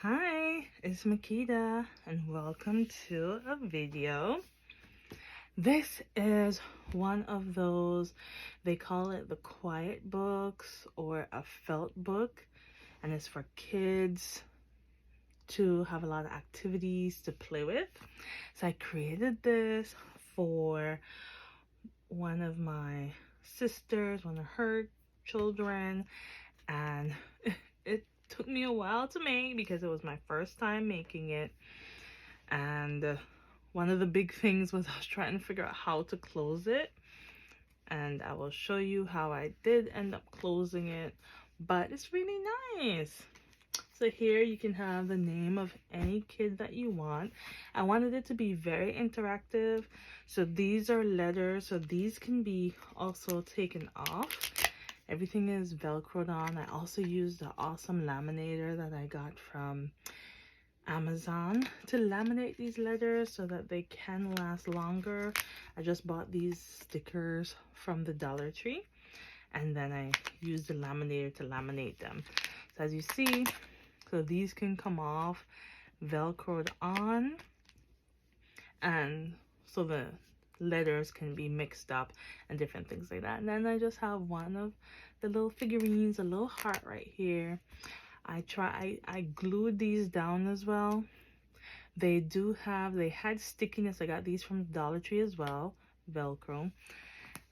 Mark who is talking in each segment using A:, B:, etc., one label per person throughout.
A: Hi, it's Makita and welcome to a video. This is one of those, they call it the quiet books or a felt book, and it's for kids to have a lot of activities to play with. So I created this for one of my sisters, one of her children, and it took me a while to make because it was my first time making it. And one of the big things was I was trying to figure out how to close it, and I will show you how I did end up closing it, but it's really nice. So here you can have the name of any kid that you want. I wanted it to be very interactive, so these are letters, so these can be also taken off. Everything is velcroed on. I also used the awesome laminator that I got from Amazon to laminate these letters so that they can last longer. I just bought these stickers from the Dollar Tree, and then I used the laminator to laminate them. So as you see, so these can come off, velcroed on, and so the letters can be mixed up and different things like that. And then I just have one of the little figurines, a little heart right here. I glued these down as well. They had stickiness. I got these from Dollar Tree as well, Velcro.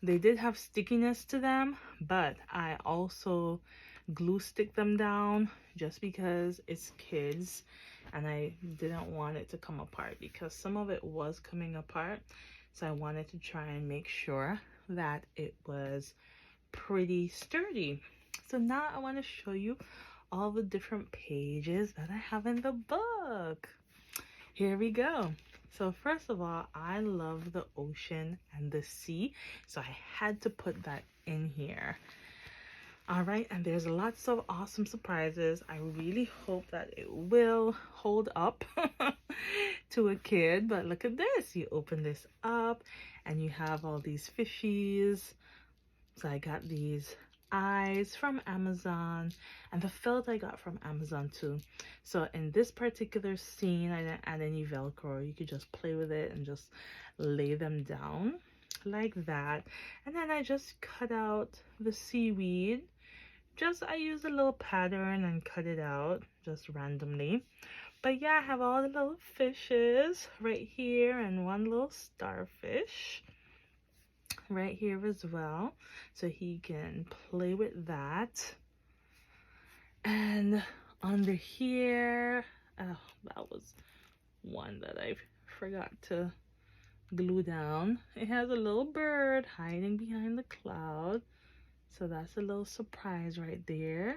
A: They did have stickiness to them, but I also glue stick them down just because it's kids and I didn't want it to come apart because some of it was coming apart. So I wanted to try and make sure that it was pretty sturdy. So now I want to show you all the different pages that I have in the book. Here we go. So first of all, I love the ocean and the sea, so I had to put that in here. All right, and there's lots of awesome surprises. I really hope that it will hold up to a kid. But look at this. You open this up and you have all these fishies. So I got these eyes from Amazon, and the felt I got from Amazon too. So in this particular scene, I didn't add any Velcro. You could just play with it and just lay them down like that. And then I just cut out the seaweed. I used a little pattern and cut it out just randomly. But yeah, I have all the little fishes right here and one little starfish right here as well, so he can play with that. And under here, oh, that was one that I forgot to glue down. It has a little bird hiding behind the cloud, so that's a little surprise right there.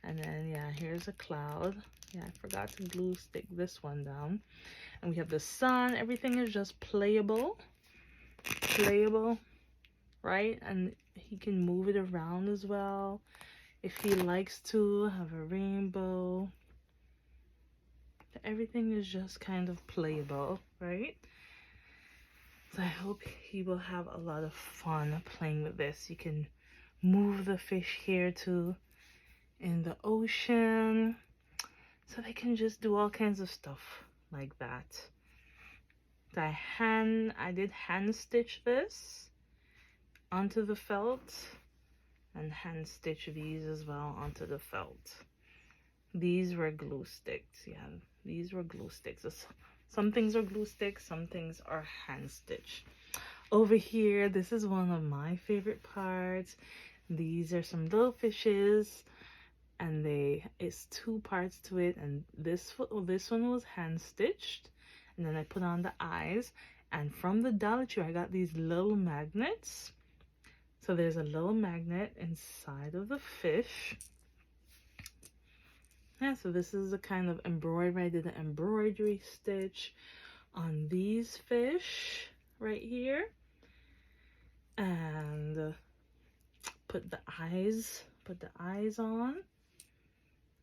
A: And then yeah, here's a cloud. Yeah, I forgot to glue stick this one down. And we have the sun. Everything is just playable, right? And he can move it around as well if he likes to. Have a rainbow. Everything is just kind of playable, right? So I hope he will have a lot of fun playing with this. You can move the fish here too in the ocean, so they can just do all kinds of stuff like that. So I did hand stitch this onto the felt, and hand stitch these as well onto the felt. These were glue sticks. Yeah, these were glue sticks. Some things are glue sticks, some things are hand stitch. Over here, this is one of my favorite parts. These are some little fishes, and it's two parts to it, and this one was hand stitched, and then I put on the eyes. And from the Dollar Tree I got these little magnets. So there's a little magnet inside of the fish. Yeah, so this is the kind of embroidery. I did an embroidery stitch on these fish right here, and put the eyes on,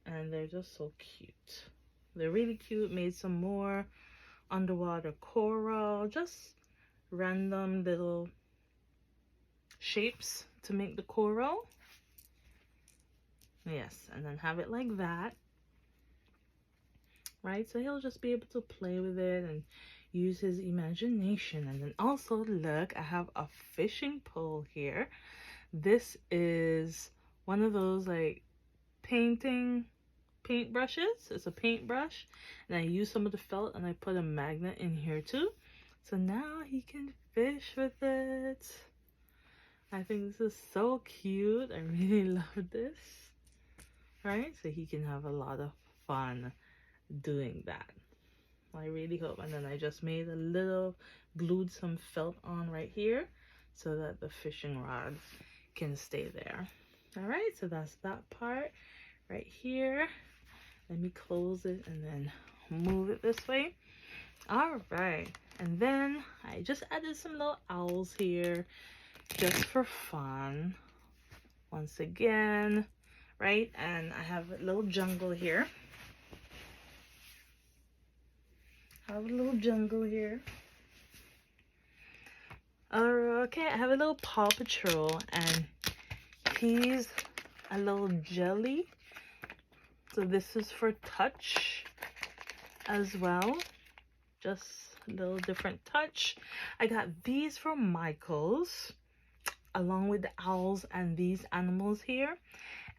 A: and they're just so cute. They're really cute. Made some more underwater coral, just random little shapes to make the coral. Yes, and then have it like that. right? So he'll just be able to play with it and use his imagination. And then also, look, I have a fishing pole here. This is one of those like paint brushes. It's a paintbrush, and I use some of the felt and I put a magnet in here too. So now he can fish with it. I think this is so cute. I really love this. Right? So he can have a lot of fun doing that. I really hope. And then I just made a little, glued some felt on right here so that the fishing rod can stay there. All right, so that's that part right here. Let me close it and then move it this way. All right, and then I just added some little owls here just for fun. Once again, right? And I have a little jungle here. Okay, I have a little Paw Patrol, and he's a little jelly. So this is for touch as well. Just a little different touch. I got these from Michaels, along with the owls and these animals here.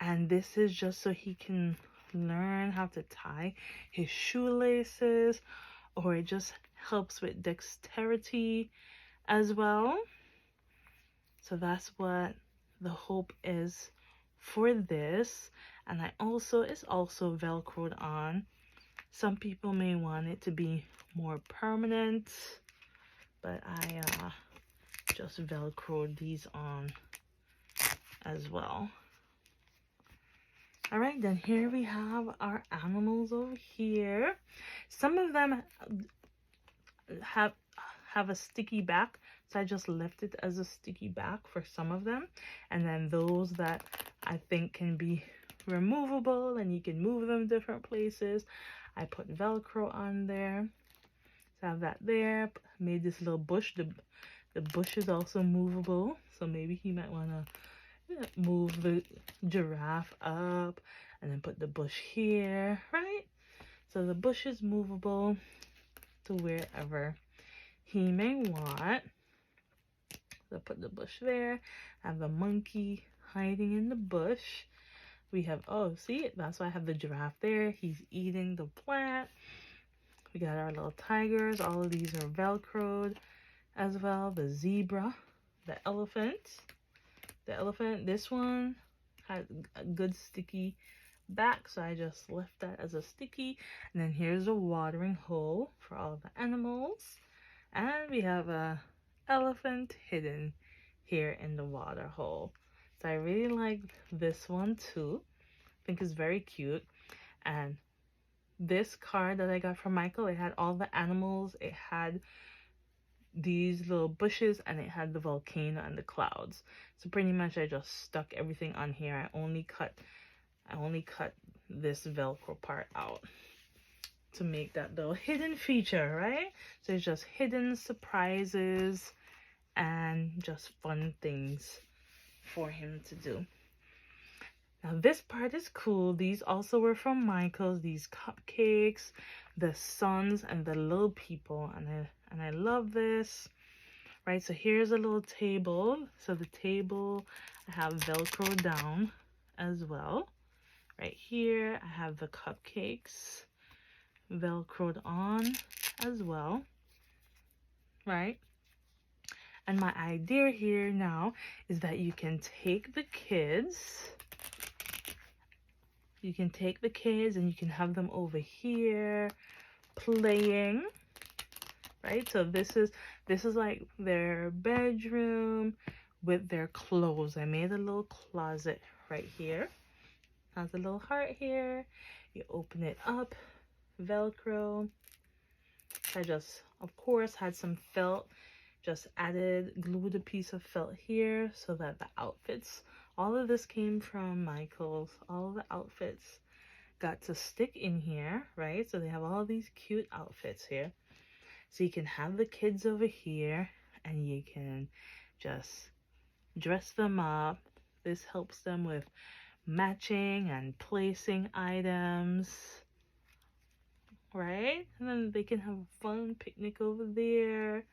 A: And this is just so he can learn how to tie his shoelaces, or it just helps with dexterity as well. So that's what the hope is for this. And it's also velcroed on. Some people may want it to be more permanent, but I just velcroed these on as well. All right, then here we have our animals over here. Some of them have a sticky back, so I just left it as a sticky back for some of them. And then those that I think can be removable and you can move them different places, I put Velcro on there. So I have that there. Made this little bush. The bush is also movable, so maybe he might want to move the giraffe up and then put the bush here, right? So the bush is movable to wherever he may want. So put the bush there. I have the monkey hiding in the bush. We have, oh, see, that's why I have the giraffe there. He's eating the plant. We got our little tigers. All of these are Velcroed as well. The zebra, the elephant. The elephant, this one has a good sticky back, so I just left that as a sticky. And then here's a watering hole for all the animals. And we have a elephant hidden here in the water hole. So I really like this one too. I think it's very cute. And this card that I got from Michael, it had all the animals, it had these little bushes, and it had the volcano and the clouds. So pretty much I just stuck everything on here. I only cut this Velcro part out to make that little hidden feature, right? So it's just hidden surprises and just fun things for him to do. Now this part is cool. These also were from Michaels, these cupcakes, the suns and the little people, and I love this. Right, so here's a little table. So the table I have Velcro down as well. Right here I have the cupcakes Velcroed on as well. Right, and my idea here now is that you can take the kids. You can take the kids and you can have them over here playing, right? So this is like their bedroom with their clothes. I made a little closet right here. Has a little heart here. You open it up, Velcro. I just, of course, had some felt. Just glued a piece of felt here so that the outfits, all of this came from Michaels. All of the outfits got to stick in here, right? So they have all these cute outfits here. So you can have the kids over here and you can just dress them up. This helps them with matching and placing items, right? And then they can have a fun picnic over there.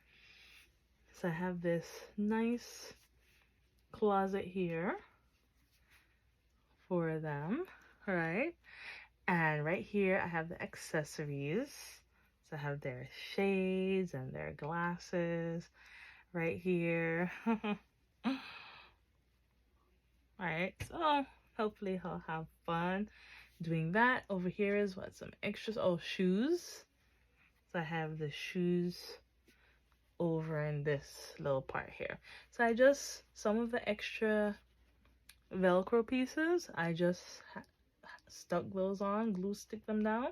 A: So I have this nice closet here for them, right? And right here I have the accessories. So I have their shades and their glasses right here. Alright, so hopefully he'll have fun doing that. Over here is what, some extras. Oh, shoes. So I have the shoes over in this little part here. So I just, some of the extra Velcro pieces, I just stuck those on, glue stick them down,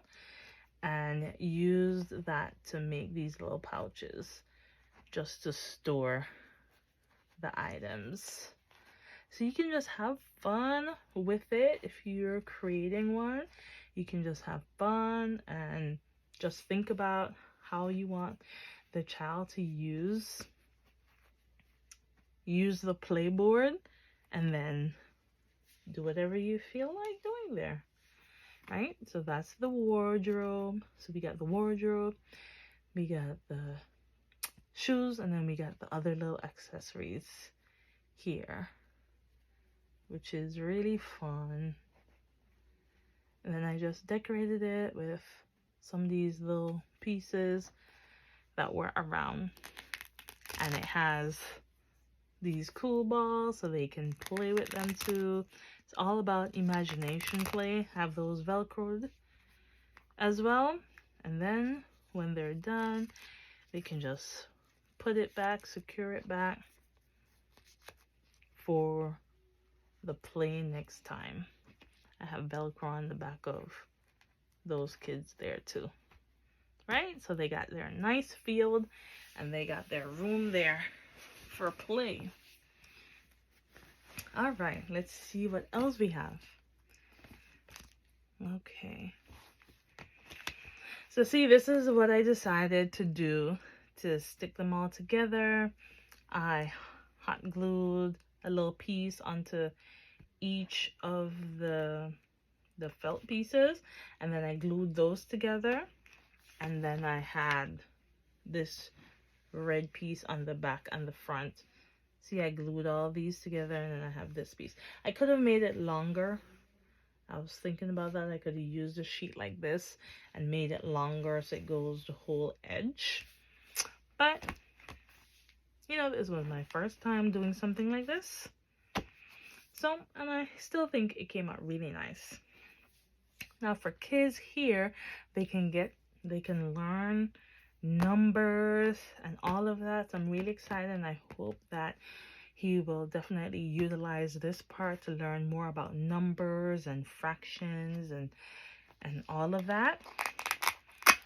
A: and used that to make these little pouches just to store the items. So you can just have fun with it. If you're creating one, you can just have fun and just think about how you want the child to use the playboard, and then do whatever you feel like doing there, right? So that's the wardrobe. So we got the wardrobe, we got the shoes, and then we got the other little accessories here, which is really fun. And then I just decorated it with some of these little pieces that were around, and it has these cool balls so they can play with them too. It's all about imagination play. Have those velcroed as well, and then when they're done, they can just put it back, secure it back for the play next time. I have Velcro on the back of those kids there too, right? So they got their nice field and they got their room there for play. All right, let's see what else we have. Okay. So see, this is what I decided to do to stick them all together. I hot glued a little piece onto each of the felt pieces, and then I glued those together, and then I had this red piece on the back and the front. See, I glued all these together, and then I have this piece. I could have made it longer. I was thinking about that. I could have used a sheet like this and made it longer so it goes the whole edge. But, you know, this was my first time doing something like this. So, and I still think it came out really nice. Now for kids here, they can learn numbers and all of that. So I'm really excited, and I hope that he will definitely utilize this part to learn more about numbers and fractions and all of that.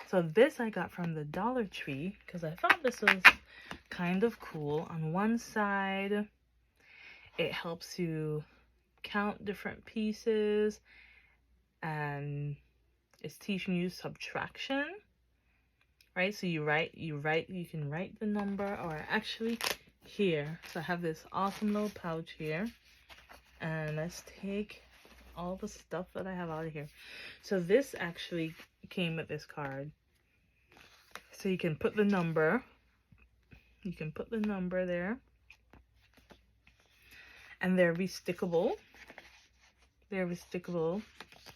A: So this I got from the Dollar Tree because I thought this was kind of cool. On one side, it helps you count different pieces, and it's teaching you subtraction, right? So you can write the number, or actually here. So I have this awesome little pouch here, and let's take all the stuff that I have out of here. So this actually came with this card. So you can put the number. You can put the number there. And they're restickable. They're restickable.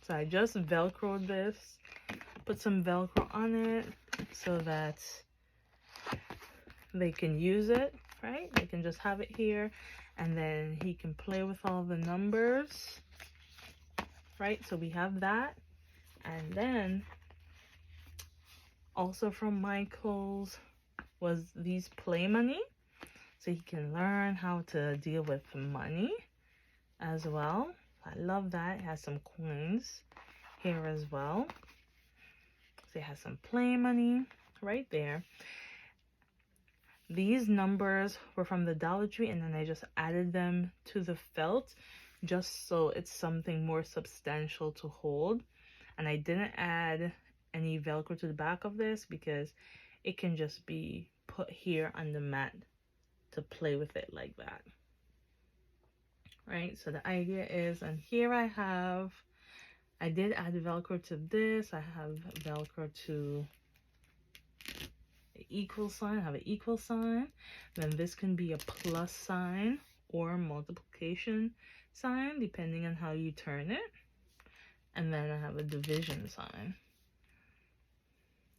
A: So I just Velcroed this. Put some Velcro on it so that they can use it, right? They can just have it here. And then he can play with all the numbers, right? So we have that. And then also from Michaels was these play money. So he can learn how to deal with money as well. I love that. It has some coins here as well. So it has some play money right there. These numbers were from the Dollar Tree, and then I just added them to the felt just so it's something more substantial to hold. And I didn't add any Velcro to the back of this because it can just be put here on the mat to play with it like that, right? So the idea is, and here I have I did add Velcro to this. I have Velcro to an equal sign. I have an equal sign. Then this can be a plus sign or multiplication sign, depending on how you turn it. And then I have a division sign,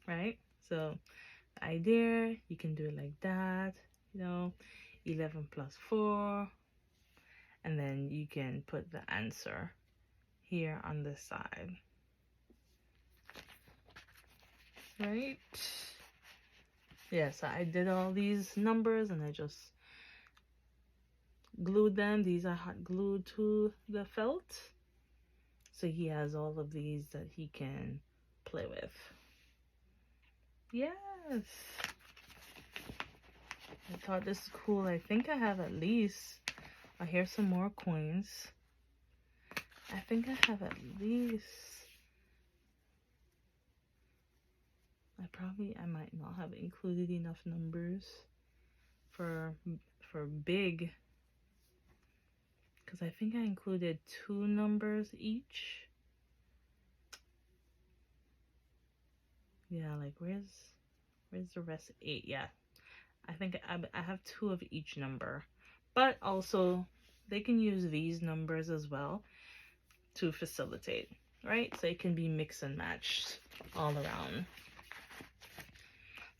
A: right? So the idea, you can do it like that, you know, 11 plus 4. And then you can put the answer here on this side, right? Yes, I did all these numbers and I just glued them. These are hot glued to the felt. So he has all of these that he can play with. Yes. I thought this is cool. I think I have at least, here's some more coins. I think I have at least, I might not have included enough numbers for big, because I think I included 2 numbers each. Yeah, like where's the rest? 8. Yeah, I think I have 2 of each number, but also they can use these numbers as well to facilitate, right? So it can be mix and matched all around.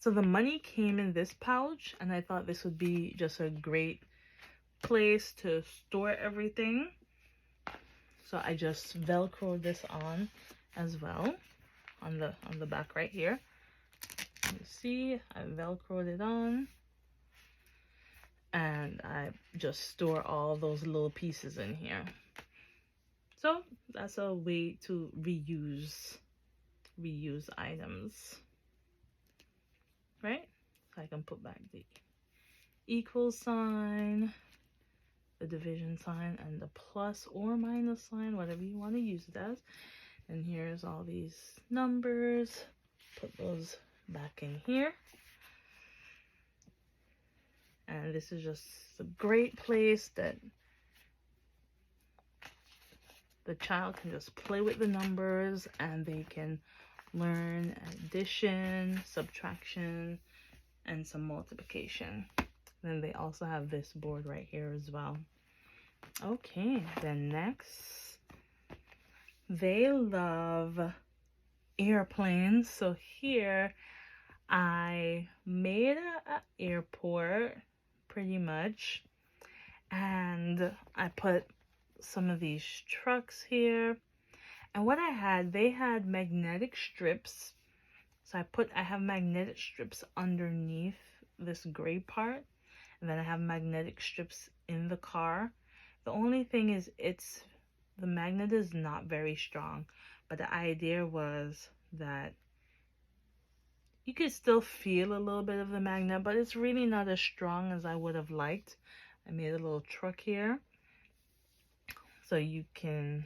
A: So the money came in this pouch, and I thought this would be just a great place to store everything. So I just Velcroed this on as well on the back right here. You see, I Velcroed it on, and I just store all those little pieces in here. So that's a way to reuse items, right? So I can put back the equal sign, the division sign, and the plus or minus sign, whatever you want to use it as. And here's all these numbers. Put those back in here. And this is just a great place that the child can just play with the numbers, and they can learn addition, subtraction, and some multiplication. Then they also have this board right here as well. Okay, then next, they love airplanes. So here I made an airport pretty much, and I put some of these trucks here. And what I had, they had magnetic strips. So I have magnetic strips underneath this gray part, and then I have magnetic strips in the car. The only thing is the magnet is not very strong, but the idea was that you could still feel a little bit of the magnet, but it's really not as strong as I would have liked. I made a little truck here so you can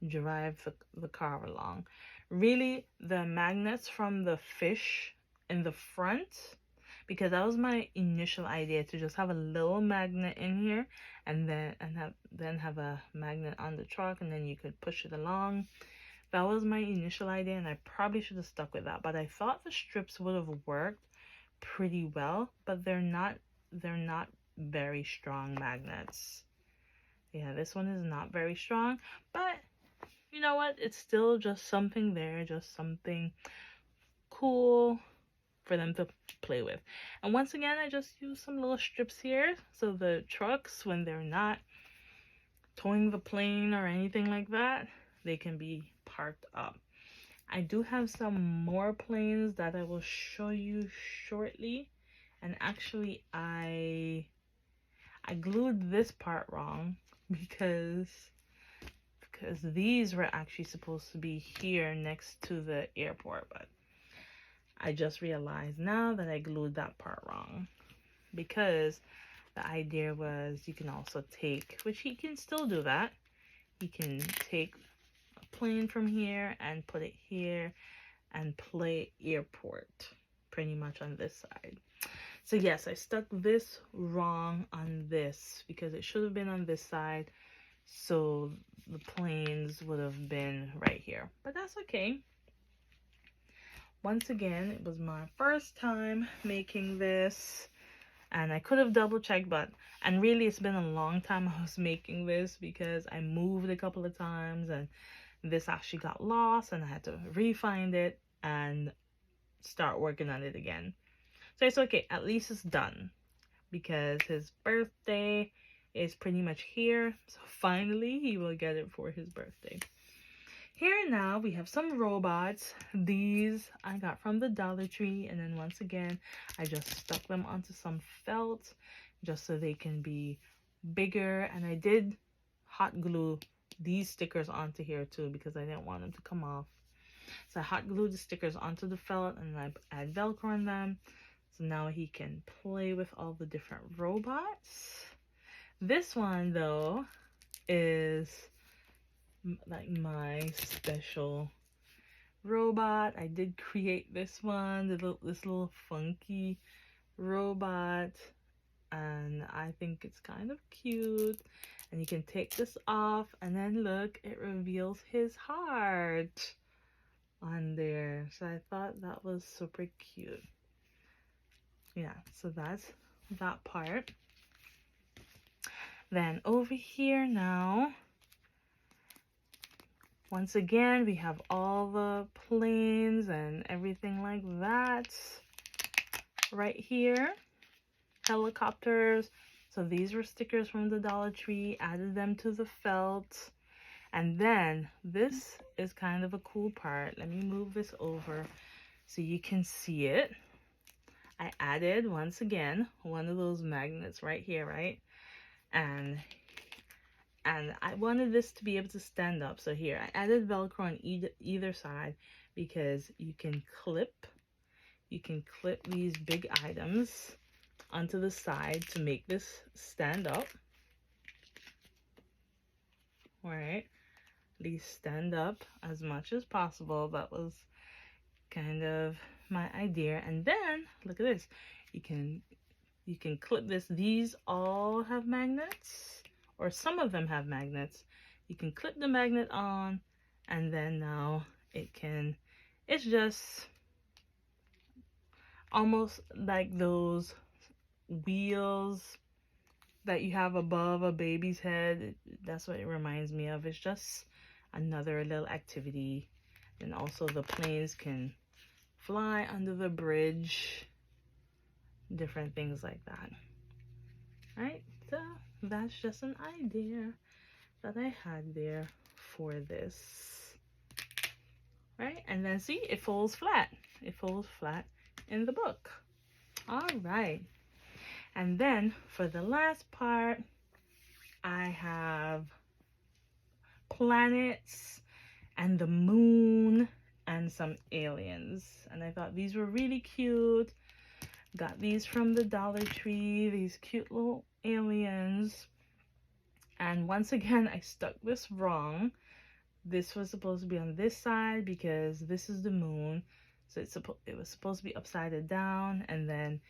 A: drive the car along. Really, the magnets from the fish in the front, because that was my initial idea, to just have a little magnet in here and then have a magnet on the truck, and then you could push it along. That was my initial idea, and I probably should have stuck with that, but I thought the strips would have worked pretty well, but they're not very strong magnets. Yeah, this one is not very strong, but you know what? It's still just something there, just something cool for them to play with. And once again, I just use some little strips here, so the trucks, when they're not towing the plane or anything like that, they can be parked up. I do have some more planes that I will show you shortly. And actually, I glued this part wrong because these were actually supposed to be here next to the airport, but I just realized now that I glued that part wrong, because the idea was you can also take, which he can still do that, he can take a plane from here and put it here and play airport pretty much on this side. So yes, I stuck this wrong on this because it should have been on this side, so the planes would have been right here, but that's okay. Once again, it was my first time making this, and I could have double checked, and really it's been a long time I was making this because I moved a couple of times and this actually got lost and I had to re-find it and start working on it again. So it's okay, at least it's done, because his birthday is pretty much here, so finally he will get it for his birthday. Here now we have some robots. These I got from the Dollar Tree, and then once again I just stuck them onto some felt just so they can be bigger, and I did hot glue these stickers onto here too because I didn't want them to come off. So I hot glued the stickers onto the felt and I add Velcro on them. So now he can play with all the different robots. This one though is like my special robot. I did create this one, this little funky robot, and I think it's kind of cute. And you can take this off and then look, it reveals his heart on there. So I thought that was super cute. Yeah, so that's that part. Then over here now, once again, we have all the planes and everything like that right here. Helicopters. So these were stickers from the Dollar Tree, added them to the felt. And then this is kind of a cool part. Let me move this over so you can see it. I added, once again, one of those magnets right here, right? And I wanted this to be able to stand up. So here, I added Velcro on either side because you can clip these big items onto the side to make this stand up. All right, these stand up as much as possible. That was kind of my idea. And then look at this. You can clip this. These all have magnets, or some of them have magnets. You can clip the magnet on, and then now it's just almost like those wheels that you have above a baby's head. That's what it reminds me of. It's just another little activity. And also the planes can fly under the bridge, different things like that. Right, so that's just an idea that I had there for this. Right, and then see, it folds flat. It folds flat in the book. All right, and then for the last part, I have planets and the moon and some aliens, and I thought these were really cute. Got these from the Dollar Tree, these cute little aliens. And once again, I stuck this wrong. This was supposed to be on this side because this is the moon. So it was supposed to be upside down, and then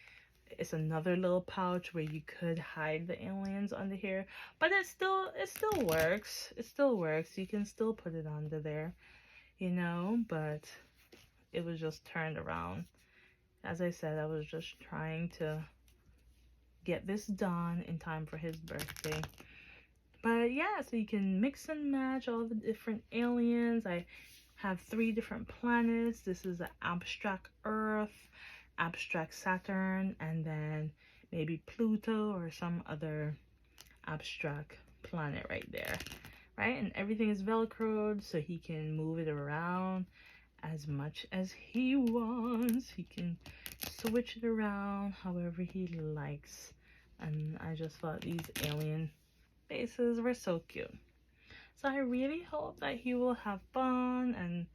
A: it's another little pouch where you could hide the aliens under here. But it still works. It still works. You can still put it under there, you know, but it was just turned around. As I said, I was just trying to get this done in time for his birthday. But yeah, so you can mix and match all the different aliens. I have 3 different planets. This is an abstract Earth, abstract Saturn, and then maybe Pluto or some other abstract planet right there. Right? And everything is Velcroed so he can move it around as much as he wants. He can switch it around however he likes. And I just thought these alien faces were so cute. So I really hope that he will have fun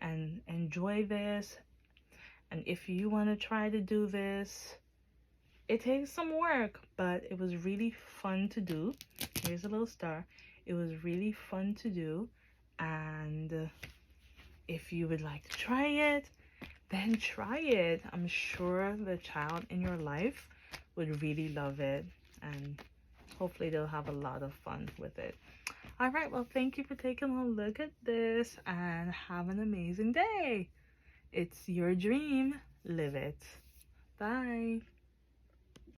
A: and enjoy this. And if you want to try to do this, it takes some work, but it was really fun to do. Here's a little star. It was really fun to do, and if you would like to try it, then try it. I'm sure the child in your life would really love it, and hopefully they'll have a lot of fun with it. All right, well, thank you for taking a look at this and have an amazing day. It's your dream. Live it. Bye.